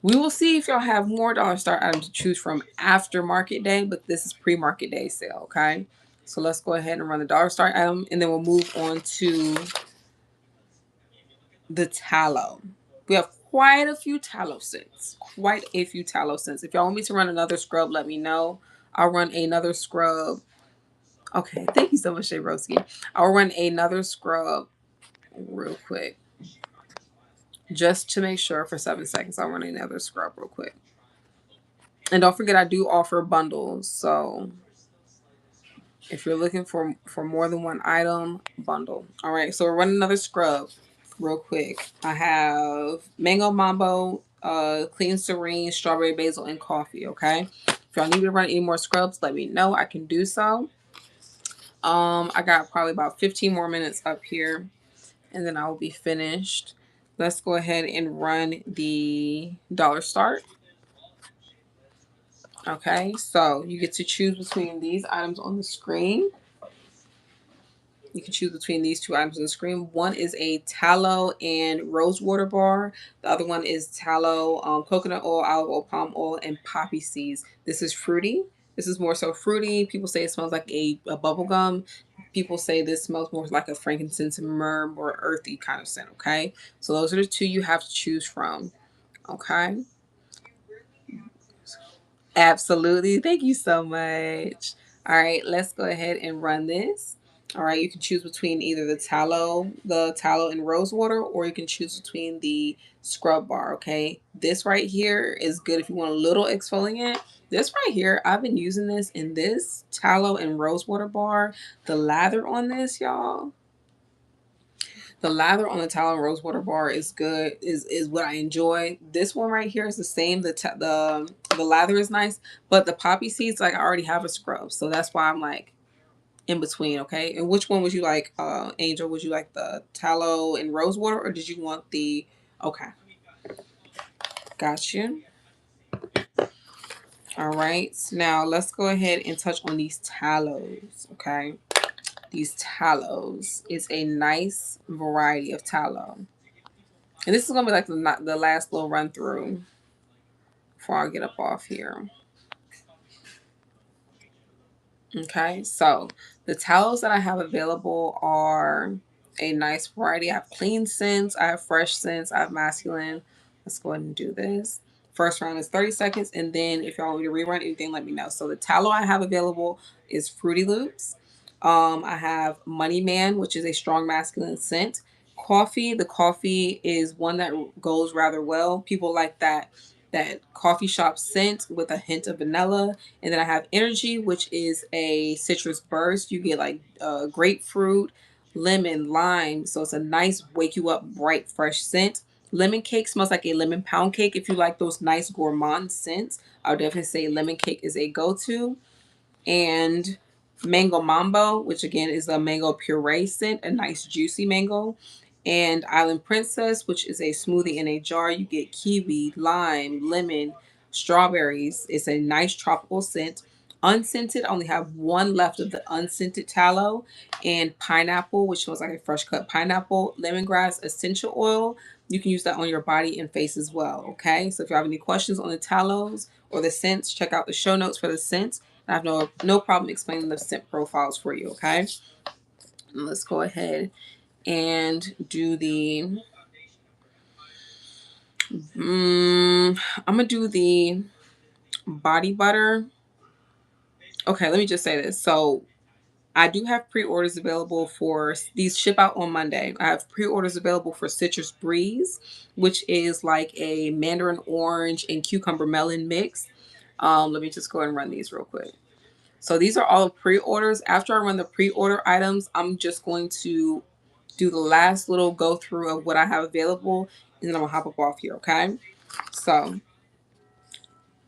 We will see if y'all have more dollar start items to choose from after market day, but this is pre-market day sale. Okay. So let's go ahead and run the dollar start item, and then we'll move on to the tallow. We have quite a few tallow scents. Quite a few tallow scents. If y'all want me to run another scrub, let me know. I'll run another scrub. Okay, thank you so much, Shay Broski. I'll run another scrub real quick. Just to make sure for 7 seconds, I'll run another scrub real quick. And don't forget I do offer bundles. So if you're looking for more than one item, bundle. All right, so we're running another scrub real quick. I have mango mambo, clean serene, strawberry basil, and coffee. Okay, if y'all need me to run any more scrubs, let me know. I can do so. I got probably about 15 more minutes up here, and then I will be finished. Let's go ahead and run the dollar start. Okay, so you get to choose between these items on the screen. You can choose between these two items on the screen. One is a tallow and rose water bar. The other one is tallow, coconut oil, olive oil, palm oil, and poppy seeds. This is fruity. This is more so fruity. People say it smells like a bubble gum. People say this smells more like a frankincense, myrrh, more earthy kind of scent. Okay, so those are the two you have to choose from. Okay. Absolutely. Thank you so much. All right, let's go ahead and run this. All right, you can choose between either the tallow and rose water, or you can choose between the scrub bar. Okay, this right here is good if you want a little exfoliant. This right here, I've been using this in this tallow and rose water bar. The lather on this, y'all. The lather on the tallow and rosewater bar is good. Is what I enjoy. This one right here is the same. The lather is nice, but the poppy seeds, like, I already have a scrub, so that's why I'm like in between. Okay, and which one would you like, Angel? Would you like the tallow and rosewater, or did you want the? Okay, got you. All right, now let's go ahead and touch on these tallows. Okay, these tallows is a nice variety of tallow. And this is gonna be like the last little run through before I get up off here. Okay, so the towels that I have available are a nice variety. I have clean scents, I have fresh scents, I have masculine. Let's go ahead and do this. First round is 30 seconds, and then if y'all want me to rerun anything, let me know. So the tallow I have available is Fruity Loops. I have Money Man, which is a strong masculine scent. Coffee, the coffee is one that goes rather well. People like that coffee shop scent with a hint of vanilla. And then I have Energy, which is a citrus burst. You get like grapefruit, lemon, lime. So it's a nice wake you up bright fresh scent. Lemon cake smells like a lemon pound cake. If you like those nice gourmand scents, I would definitely say lemon cake is a go-to. And mango mambo, which again is a mango puree scent, a nice juicy mango. And island princess, which is a smoothie in a jar. You get kiwi, lime, lemon, strawberries. It's a nice tropical scent. Unscented, I only have one left of the unscented tallow. And pineapple, which smells like a fresh cut pineapple. Lemongrass essential oil. You can use that on your body and face as well. Okay, so if you have any questions on the tallows or the scents, check out the show notes for the scents. I have no problem explaining the scent profiles for you. Okay, and let's go ahead and do the. I'm gonna do the body butter. Okay, let me just say this. So I do have pre-orders available for these, ship out on Monday. I have pre-orders available for Citrus Breeze, which is like a mandarin orange and cucumber melon mix. Let me just go ahead and run these real quick. So these are all pre-orders. After I run the pre-order items, I'm just going to do the last little go through of what I have available, and then I'm gonna hop up off here. Okay. So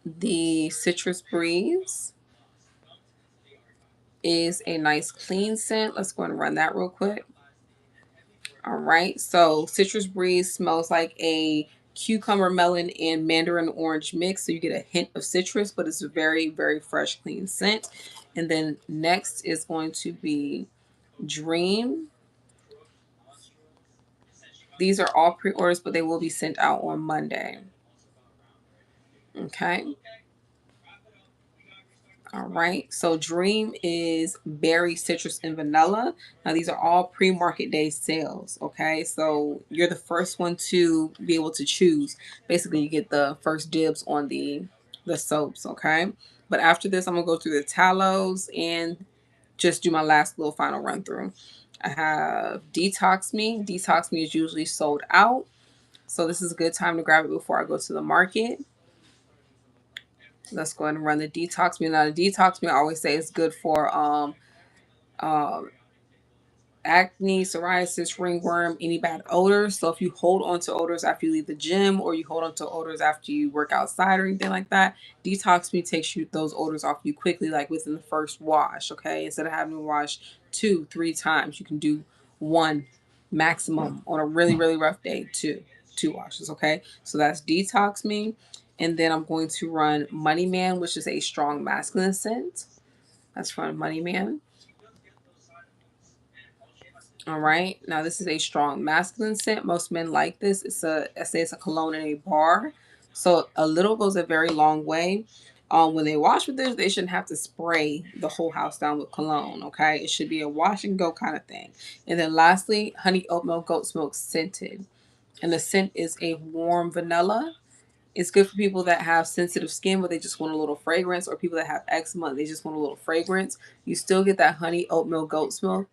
the Citrus Breeze is a nice clean scent. Let's go ahead and run that real quick. All right. So Citrus Breeze smells like a cucumber, melon, and mandarin orange mix. So you get a hint of citrus, but it's a very, very fresh, clean scent. And then next is going to be Dream. These are all pre-orders, but they will be sent out on Monday. Okay. All right. So Dream is berry, citrus, and vanilla. Now these are all pre-market day sales. Okay. So you're the first one to be able to choose. Basically, you get the first dibs on the soaps. Okay. But after this, I'm gonna go through the tallows and just do my last little final run through. I have Detox Me. Detox Me is usually sold out. So this is a good time to grab it before I go to the market. Let's go ahead and run the Detox Me. Now the Detox Me, I always say is good for uh, acne, psoriasis, ringworm, any bad odors. So if you hold on to odors after you leave the gym, or you hold on to odors after you work outside or anything like that, Detox Me takes you those odors off you quickly, like within the first wash. Okay, instead of having to wash 2, 3 times, you can do one maximum on a really really rough day. Two washes. Okay, so that's Detox Me. And then I'm going to run Money Man, which is a strong masculine scent. That's from Money Man. All right. Now this is a strong masculine scent. Most men like this. I say it's a cologne in a bar. So a little goes a very long way. When they wash with this, they shouldn't have to spray the whole house down with cologne. Okay. It should be a wash and go kind of thing. And then lastly, honey oatmeal goat's milk scented. And the scent is a warm vanilla. It's good for people that have sensitive skin, but they just want a little fragrance, or people that have eczema, they just want a little fragrance. You still get that honey oatmeal goat's milk,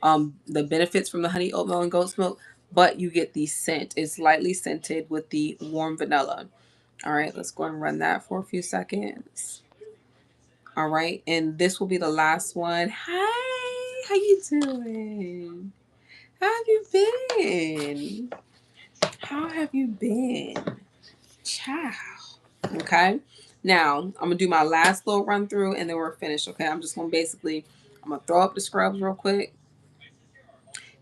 the benefits from the honey oatmeal and goat's milk, but you get the scent. It's lightly scented with the warm vanilla. All right, let's go and run that for a few seconds. All right, and this will be the last one. Hi, how you doing? How have you been? How have you been? Ciao. Okay. Now I'm gonna do my last little run through and then we're finished. Okay. I'm gonna throw up the scrubs real quick.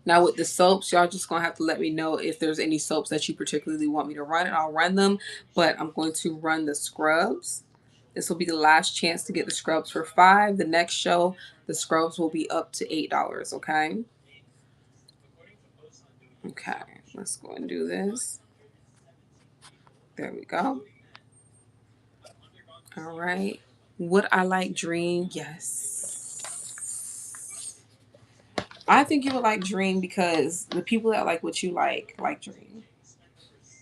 Now with the soaps, y'all just gonna have to let me know if there's any soaps that you particularly want me to run, and I'll run them. But I'm going to run the scrubs. This will be the last chance to get the scrubs for $5. The next show, the scrubs will be up to $8. Okay. Okay. Let's go and do this. There we go. All right. Would I like Dream? Yes. I think you would like Dream because the people that like what you like Dream.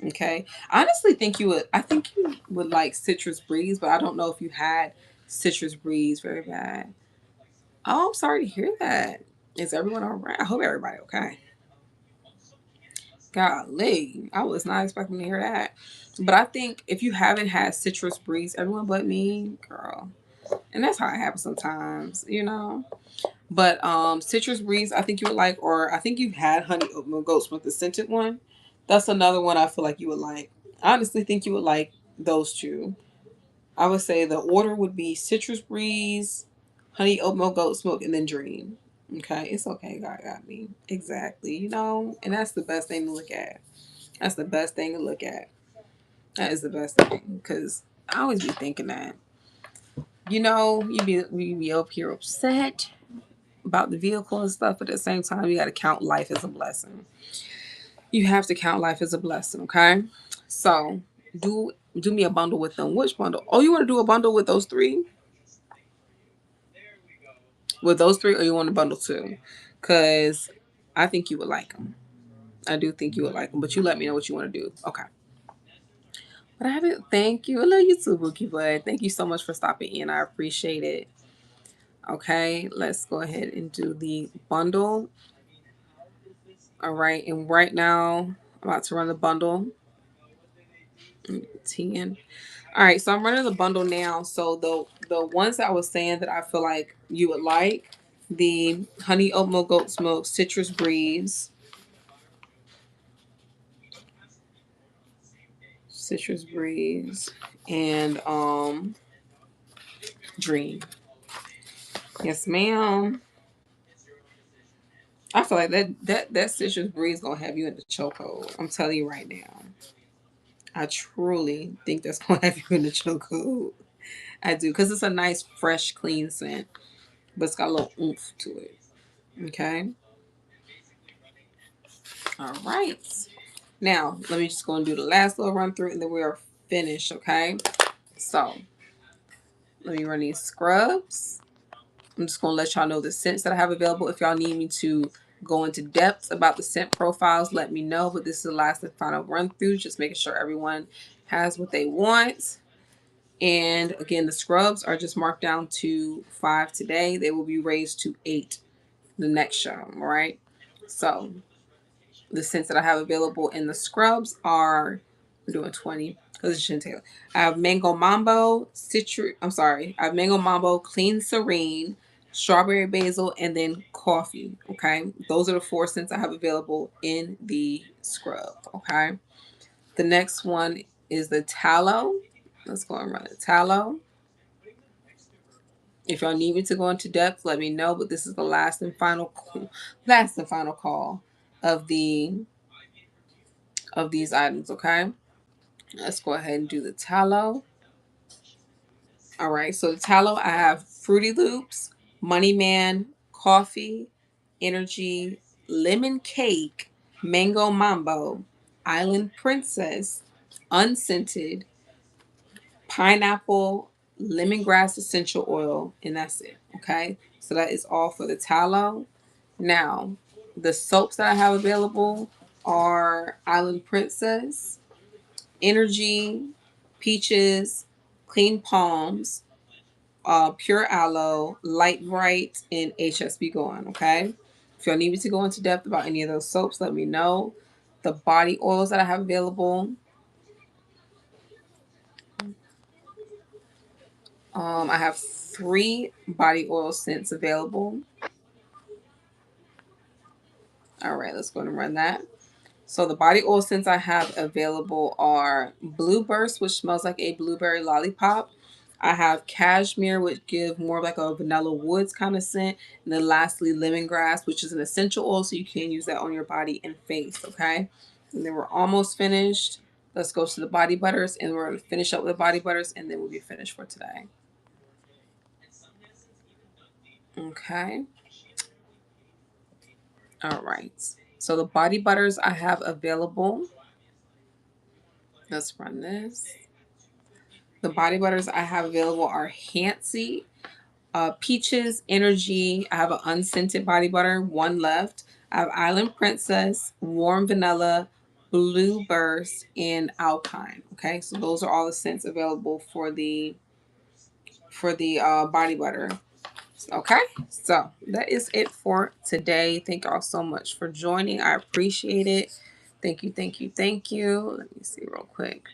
Okay. I honestly think you would. I think you would like Citrus Breeze, but I don't know if you had Citrus Breeze very bad. Oh, I'm sorry to hear that. Is everyone all right? I hope everybody okay. Golly, I was not expecting to hear that. But I think if you haven't had Citrus Breeze, everyone but me, girl. And that's how it happens sometimes, you know. But Citrus Breeze, I think you would like, or I think you've had Honey Oatmeal Goats with the scented one. That's another one I feel like you would like. I honestly think you would like those two. I would say the order would be Citrus Breeze, Honey Oatmeal Goat Smoke, and then Dream. Okay, it's okay. God got me. Exactly. You know, and that's the best thing to look at. That's the best thing to look at. That is the best thing. Because I always be thinking that, we be up here upset about the vehicle and stuff, but at the same time, you got to count life as a blessing. You have to count life as a blessing, okay? So do me a bundle with them. Which bundle? Oh, you want to do a bundle with those three? With those three, or you want to bundle two? Because I think you would like them. I do think you would like them, but you let me know what you want to do. Okay. But I haven't. Thank you. I love you too, Bookie Bud. Thank you so much for stopping in. I appreciate it. Okay, let's go ahead and do the bundle. All right, and right now I'm about to run the bundle. 10. All right, so I'm running the bundle now. So the ones that I was saying that I feel like you would like, the honey oatmeal goat smoke, citrus breeze, and dream. Yes, ma'am. I feel like that citrus breeze gonna have you in the chokehold. I'm telling you right now. I truly think that's gonna have you in the chokehold. I do, because it's a nice, fresh, clean scent. but it's got a little oomph to it. Okay. All right. Now, let me just go and do the last little run through and then we are finished. Okay. So, let me run these scrubs. I'm just going to let y'all know the scents that I have available. If y'all need me to go into depth about the scent profiles, let me know. But this is the last and final run through, just making sure everyone has what they want. And again, the scrubs are just marked down to 5 today. They will be raised to 8 the next show. All right. So the scents that I have available in the scrubs are, I'm doing 20 because it's Chantel. I have Mango Mambo, I have Mango Mambo, Clean Serene, Strawberry Basil, and then Coffee. Okay. Those are the 4 scents I have available in the scrub. Okay. The next one is the Tallow. Let's go and run the Tallow. If y'all need me to go into depth, let me know. But this is the last and final call of these items. Okay, let's go ahead and do the tallow. All right, so the tallow, I have Fruity Loops, Money Man, Coffee, Energy, Lemon Cake, Mango Mambo, Island Princess, Unscented, Pineapple, Lemongrass Essential Oil, and that's it. Okay, so that is all for the tallow. Now, the soaps that I have available are Island Princess, Energy, Peaches, Clean Palms, Pure Aloe, Light Bright, and HSB Going. Okay. If y'all need me to go into depth about any of those soaps, let me know. The body oils that I have available, I have 3 body oil scents available. All right, let's go and run that. So the body oil scents I have available are Blue Burst, which smells like a blueberry lollipop. I have Cashmere, which give more of like a vanilla woods kind of scent. And then lastly, Lemongrass, which is an essential oil, so you can use that on your body and face, okay? And then we're almost finished. Let's go to the body butters, and we're going to finish up with the body butters, and then we'll be finished for today. Okay. All right. So the body butters I have available. Let's run this. The body butters I have available are Hancy, Peaches, Energy. I have an unscented body butter, 1 left. I have Island Princess, Warm Vanilla, Blue Burst, and Alpine. Okay, so those are all the scents available for the body butter. Okay, so that is it for today. Thank y'all so much for joining. I appreciate it. Thank you, thank you, thank you. Let me see real quick.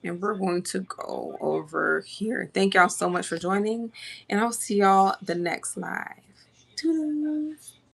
And we're going to go over here. Thank y'all so much for joining, and I'll see y'all the next live. Toodles.